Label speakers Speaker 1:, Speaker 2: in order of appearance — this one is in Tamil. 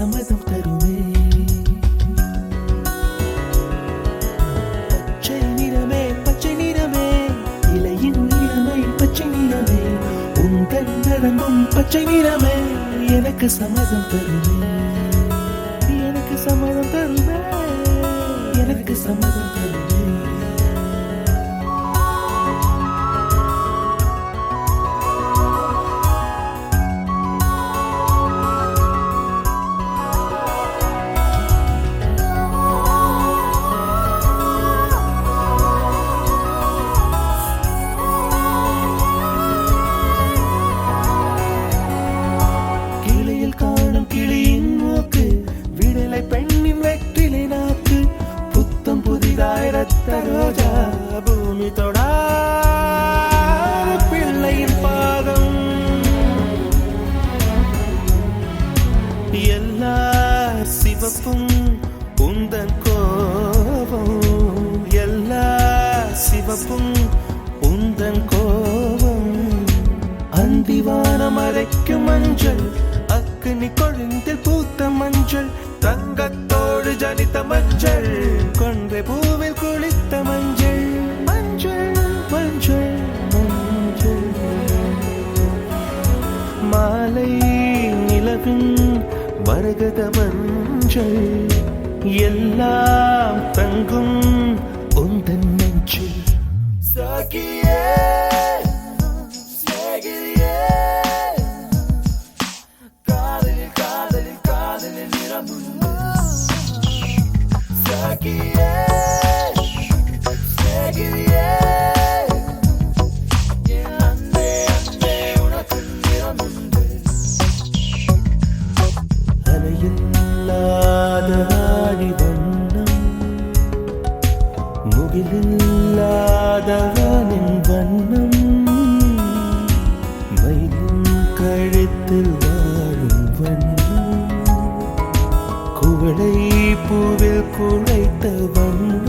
Speaker 1: சம்மதம் தருமே. பச்சை நிறமே பச்சை நிறமே, இலையின் நிறமை பச்சை நிறமே, உங்கள் நடங்கும் பச்சை நிறமே, எனக்கு சம்மதம் தருமே, எனக்கு சம்மதம் தருமே, எனக்கு சம்மதம் தருமே. காணும் கிளியின் மூக்கு, விடலை பெண்ணின் வெற்றிலை நாக்கு, புத்தம் புதிதாய் ரத்த ரோஜா, பூமி தொடா பிள்ளையின் பாதம், எல்லா சிவப்பும் உந்தன் கோபம், எல்லா சிவப்பும் உந்தன் கோபம், அந்திவானம் அரைக்கும் மஞ்சள், அக்னி கொழுந்தில் பூத்த மஞ்சள், தங்கத்தோடு ஜனித்த மஞ்சள், கொன்றை பூவில் குளித்த மஞ்சள், மஞ்சள் மஞ்சள் மஞ்சள், மாலை நிலவின் மரகத மஞ்சள், எல்லாம் தங்கும் உந்தன் நெஞ்சில். சகியே அலையில்லாத ஆடி வண்ணம், முகிலில்லாத வானின் வண்ணம், மயிலின் கழுத்தில் வாழும் வண்ணம், குவளை பூவில் குழைத்த வண்ணம்,